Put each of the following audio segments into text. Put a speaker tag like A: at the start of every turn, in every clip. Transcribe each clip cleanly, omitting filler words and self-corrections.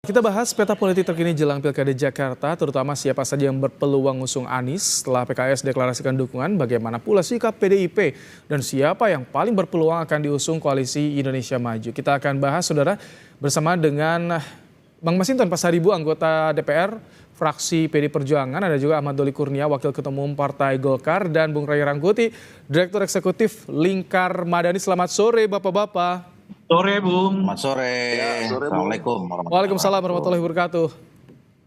A: Kita bahas peta politik terkini jelang Pilkada Jakarta, terutama siapa saja yang berpeluang ngusung Anies setelah PKS deklarasikan dukungan, bagaimana pula sikap PDIP, dan siapa yang paling berpeluang akan diusung Koalisi Indonesia Maju. Kita akan bahas, saudara, bersama dengan Bang Masinton Pasaribu, anggota DPR, fraksi PD Perjuangan, ada juga Ahmad Doli Kurnia, Wakil Ketua Umum Partai Golkar, dan Bung Ray Rangkuti, Direktur Eksekutif Lingkar Madani. Selamat sore, Bapak-Bapak.
B: Sore, Bung.
C: Selamat sore.
B: Ya, sore,
C: Assalamualaikum.
A: Waalaikumsalam warahmatullahi wabarakatuh.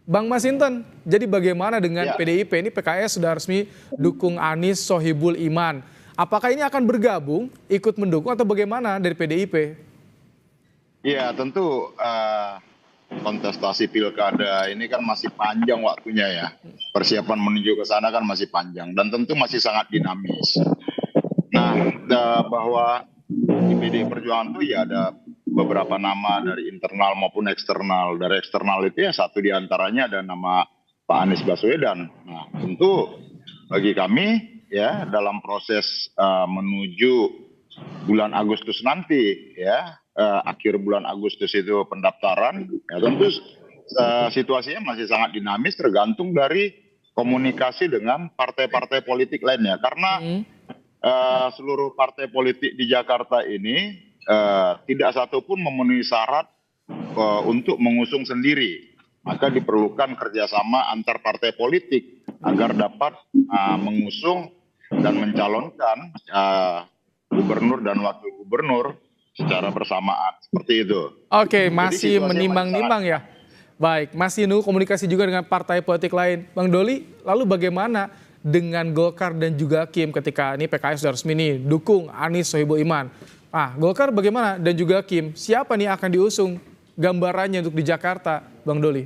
A: Bang Masinton, jadi bagaimana dengan PDIP? Ini PKS sudah resmi dukung Anies Sohibul Iman. Apakah ini akan bergabung, ikut mendukung, atau bagaimana dari PDIP?
B: Ya, tentu kontestasi pilkada ini kan masih panjang waktunya ya. Persiapan menuju ke sana kan masih panjang dan tentu masih sangat dinamis. Nah, bahwa di PDI Perjuangan itu ya ada beberapa nama dari internal maupun eksternal. Dari eksternal itu ya satu diantaranya ada nama Pak Anies Baswedan. Nah, tentu bagi kami ya dalam proses menuju bulan Agustus nanti ya, akhir bulan Agustus itu pendaftaran, ya tentu situasinya masih sangat dinamis tergantung dari komunikasi dengan partai-partai politik lainnya. Karena seluruh partai politik di Jakarta ini tidak satupun memenuhi syarat untuk mengusung sendiri. Maka diperlukan kerjasama antar partai politik agar dapat mengusung dan mencalonkan gubernur dan wakil gubernur secara bersamaan. Seperti itu.
A: Oke, masih menimbang-nimbang ya. Baik, masih nunggu komunikasi juga dengan partai politik lain. Bang Doli, lalu bagaimana dengan Golkar dan juga Kim ketika ini PKS sudah resmi nih dukung Anies Sohibul Iman. Golkar bagaimana dan juga Kim, siapa nih akan diusung gambarannya untuk di Jakarta, Bang Doli?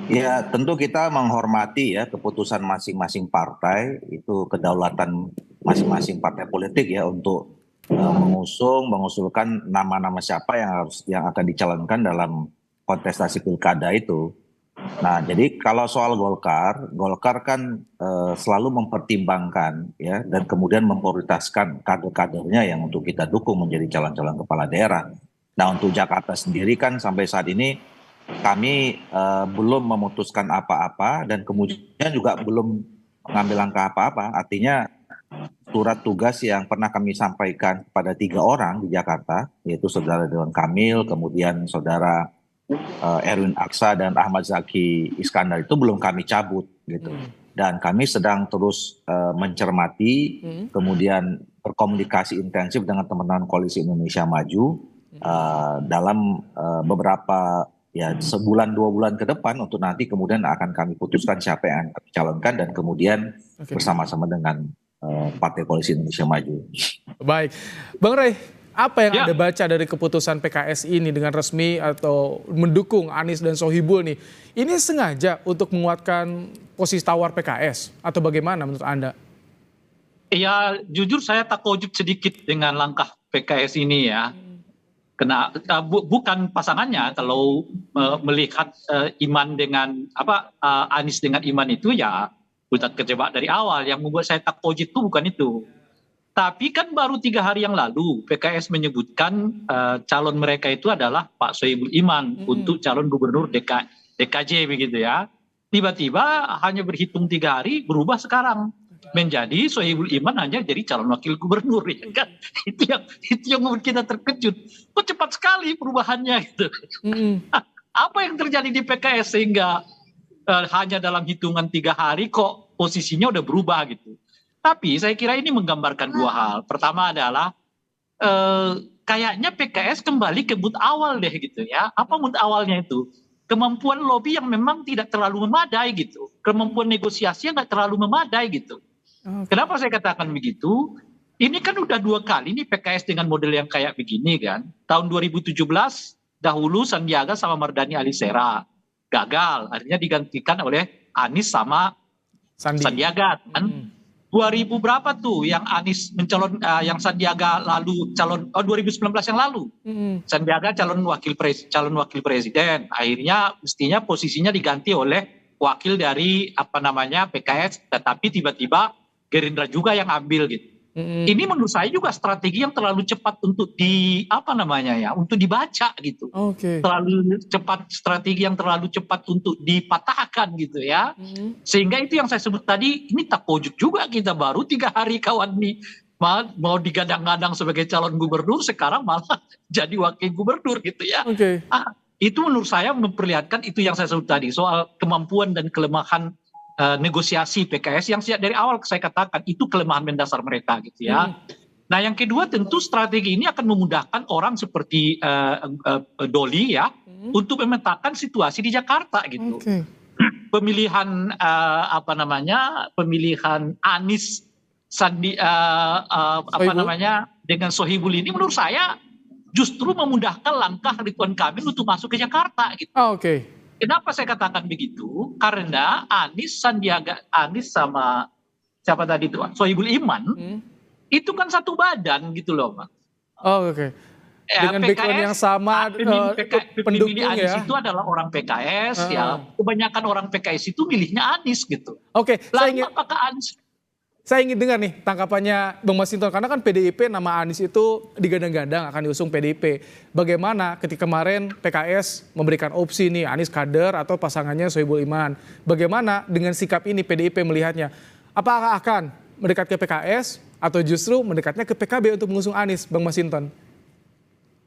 C: Ya, tentu kita menghormati ya keputusan masing-masing partai, itu kedaulatan masing-masing partai politik ya untuk mengusulkan nama-nama siapa yang akan dicalonkan dalam kontestasi pilkada itu. Nah, jadi kalau soal Golkar kan selalu mempertimbangkan ya dan kemudian memprioritaskan kader-kadernya yang untuk kita dukung menjadi calon-calon kepala daerah. Nah, untuk Jakarta sendiri kan sampai saat ini kami belum memutuskan apa-apa dan kemudian juga belum mengambil langkah apa-apa. Artinya surat tugas yang pernah kami sampaikan kepada 3 orang di Jakarta, yaitu Saudara Ridwan Kamil, kemudian Saudara Erwin Aksa dan Ahmad Zaki Iskandar itu belum kami cabut gitu. Dan kami sedang terus mencermati, kemudian berkomunikasi intensif dengan teman-teman Koalisi Indonesia Maju dalam beberapa ya sebulan 2 bulan ke depan untuk nanti kemudian akan kami putuskan siapa yang akan dicalonkan dan kemudian bersama-sama dengan Partai Koalisi Indonesia Maju.
A: Baik, Bang Ray, apa yang Anda baca dari keputusan PKS ini dengan resmi atau mendukung Anies dan Sohibul nih? Ini sengaja untuk menguatkan posisi tawar PKS atau bagaimana menurut Anda?
D: Ya, jujur saya takjub sedikit dengan langkah PKS ini ya. Bukan pasangannya, kalau melihat Iman dengan Anies dengan Iman itu ya udah kejebak dari awal. Yang membuat saya takjub itu bukan itu. Tapi kan baru 3 hari yang lalu PKS menyebutkan calon mereka itu adalah Pak Sohibul Iman untuk calon gubernur DKJ begitu ya. Tiba-tiba hanya berhitung 3 hari berubah sekarang menjadi Sohibul Iman hanya jadi calon wakil gubernur ya kan. Itu yang membuat kita terkejut. Kok cepat sekali perubahannya gitu. Apa yang terjadi di PKS sehingga hanya dalam hitungan 3 hari kok posisinya udah berubah gitu. Tapi saya kira ini menggambarkan 2 hal. Pertama adalah kayaknya PKS kembali ke mood awal deh gitu ya. Apa mood awalnya itu? Kemampuan lobby yang memang tidak terlalu memadai gitu. Kemampuan negosiasi yang nggak terlalu memadai gitu. Kenapa saya katakan begitu? Ini kan udah 2 kali nih PKS dengan model yang kayak begini kan. Tahun 2017 dahulu Sandiaga sama Mardhani Alisera. Gagal. Akhirnya digantikan oleh Anies sama Sandiaga kan. 2000 berapa tuh yang Anies yang Sandiaga lalu calon 2019 yang lalu. Sandiaga calon wakil presiden. Akhirnya mestinya posisinya diganti oleh wakil dari PKS, tetapi tiba-tiba Gerindra juga yang ambil gitu. Ini menurut saya juga strategi yang terlalu cepat untuk untuk dibaca gitu.
A: Oke.
D: Terlalu cepat, strategi yang terlalu cepat untuk dipatahkan gitu ya. Sehingga itu yang saya sebut tadi, ini tak pojok juga kita baru 3 hari kawan nih mau digadang-gadang sebagai calon gubernur, sekarang malah jadi wakil gubernur gitu ya.
A: Oke.
D: Itu menurut saya memperlihatkan itu yang saya sebut tadi, soal kemampuan dan kelemahan negosiasi PKS yang sejak dari awal saya katakan itu kelemahan mendasar mereka gitu ya. Nah yang kedua tentu strategi ini akan memudahkan orang seperti Doli ya untuk memetakan situasi di Jakarta gitu.
A: Oke.
D: Pemilihan pemilihan Anies Sandi dengan Sohibul ini menurut saya justru memudahkan langkah Ridwan Kamil untuk masuk ke Jakarta gitu.
A: Oke.
D: Kenapa saya katakan begitu? Karena Anies sama siapa tadi itu Sohibul Iman itu kan satu badan gitu loh, Pak.
A: Oh, oke. Dengan background yang sama, pendukung
D: pemilih Anies
A: ya.
D: itu adalah orang PKS ya. Kebanyakan orang PKS itu milihnya Anies gitu.
A: Oke,
D: Lalu apakah Anies?
A: saya ingin dengar nih tangkapannya Bang Masinton, karena kan PDIP nama Anies itu digadang-gadang akan diusung PDIP. Bagaimana ketika kemarin PKS memberikan opsi nih Anies kader atau pasangannya Sohibul Iman. Bagaimana dengan sikap ini PDIP melihatnya? Apakah akan mendekat ke PKS atau justru mendekatnya ke PKB untuk mengusung Anies, Bang Masinton?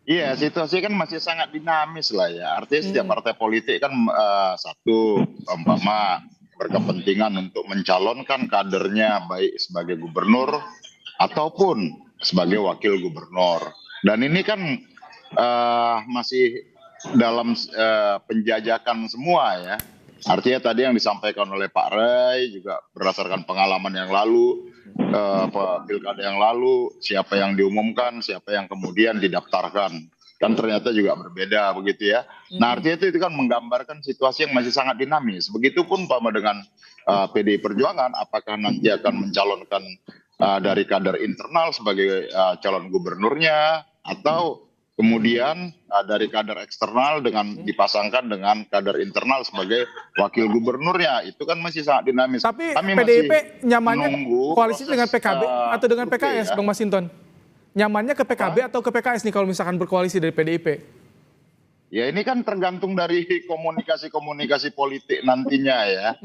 B: Iya, situasi kan masih sangat dinamis lah ya. Artinya setiap partai politik kan umpama berkepentingan untuk mencalonkan kadernya baik sebagai gubernur ataupun sebagai wakil gubernur. Dan ini kan masih dalam penjajakan semua ya. Artinya tadi yang disampaikan oleh Pak Ray juga berdasarkan pengalaman yang lalu, pilkada yang lalu, siapa yang diumumkan, siapa yang kemudian didaftarkan. Kan ternyata juga berbeda begitu ya. Nah artinya itu kan menggambarkan situasi yang masih sangat dinamis. Begitupun Pak dengan PDI Perjuangan, apakah nanti akan mencalonkan dari kader internal sebagai calon gubernurnya, atau kemudian dari kader eksternal dengan dipasangkan dengan kader internal sebagai wakil gubernurnya. Itu kan masih sangat dinamis.
A: Tapi
B: kami
A: PDIP nyamannya koalisi
B: proses,
A: dengan PKB atau dengan PKS, Bang Masinton? Nyamannya ke PKB atau ke PKS nih kalau misalkan berkoalisi dari PDIP?
B: Ya ini kan tergantung dari komunikasi politik nantinya ya.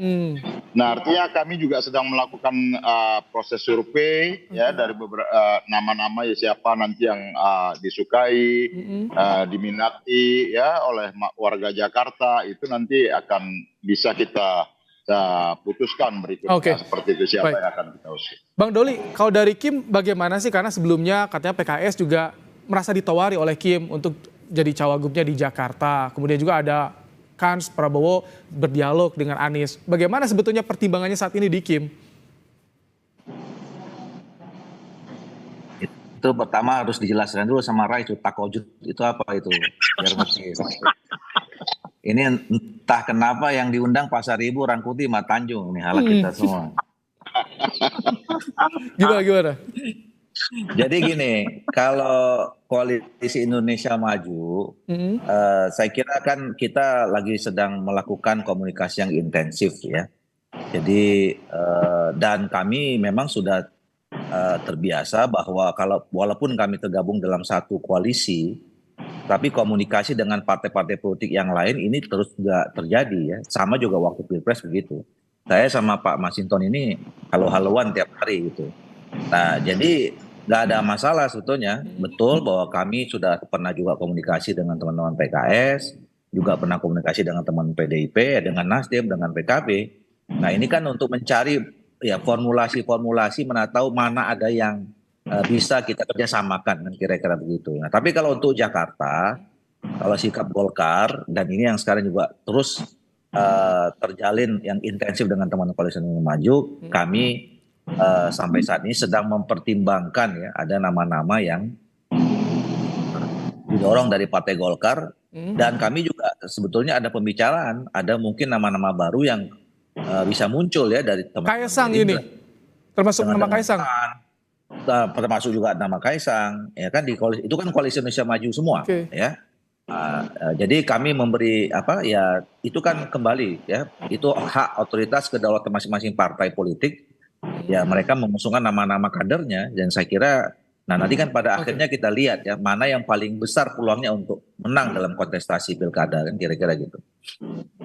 B: Nah artinya kami juga sedang melakukan proses survei ya dari beberapa nama-nama ya siapa nanti yang disukai, diminati ya oleh warga Jakarta, itu nanti akan bisa kita putuskan berikutnya seperti itu siapa yang akan kita usung.
A: Bang Doli, kalau dari Kim bagaimana sih? Karena sebelumnya katanya PKS juga merasa ditawari oleh Kim untuk jadi cawagupnya di Jakarta. Kemudian juga ada Kans Prabowo berdialog dengan Anies. Bagaimana sebetulnya pertimbangannya saat ini di Kim?
C: Itu pertama harus dijelaskan dulu sama Rai, itu takojut itu apa itu? Biar ngerti. Ini entah kenapa yang diundang Pasar Ibu, Rangkuti, Tanjung. Ini halak kita semua.
A: Gimana?
C: Jadi gini, kalau Koalisi Indonesia Maju, saya kira kan kita lagi sedang melakukan komunikasi yang intensif ya. Jadi dan kami memang sudah terbiasa bahwa walaupun kami tergabung dalam satu koalisi, tapi komunikasi dengan partai-partai politik yang lain ini terus juga terjadi ya. Sama juga waktu Pilpres begitu. Saya sama Pak Masinton ini halo-haloan tiap hari gitu. Nah jadi nggak ada masalah sebetulnya. Betul bahwa kami sudah pernah juga komunikasi dengan teman-teman PKS, juga pernah komunikasi dengan teman PDIP, dengan Nasdem, dengan PKB. Nah ini kan untuk mencari ya formulasi-formulasi tahu mana ada yang bisa kita kerjasamakan kan kira-kira begitu. Nah tapi kalau untuk Jakarta, kalau sikap Golkar dan ini yang sekarang juga terus terjalin yang intensif dengan teman-teman Koalisi Indonesia Maju, kami sampai saat ini sedang mempertimbangkan ya ada nama-nama yang didorong dari Partai Golkar dan kami juga sebetulnya ada pembicaraan, ada mungkin nama-nama baru yang bisa muncul ya dari teman-teman.
A: Kaisang ini, termasuk nama Kaisang.
C: Termasuk juga nama Kaisang, ya kan itu kan Koalisi Indonesia Maju semua, ya. Jadi kami memberi ya itu kan kembali ya itu hak otoritas kedaulatan masing-masing partai politik Ya mereka mengusungkan nama-nama kadernya dan saya kira nanti kan pada akhirnya kita lihat ya mana yang paling besar peluangnya untuk menang dalam kontestasi pilkada kan kira-kira gitu.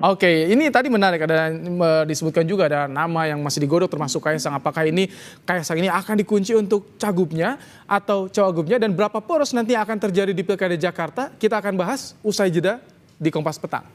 A: Oke, ini tadi menarik, ada disebutkan juga ada nama yang masih digodok termasuk Kaisang. Apakah ini Kaisang ini akan dikunci untuk cagupnya atau cawagupnya, dan berapa poros nanti akan terjadi di Pilkada Jakarta? Kita akan bahas usai jeda di Kompas Petang.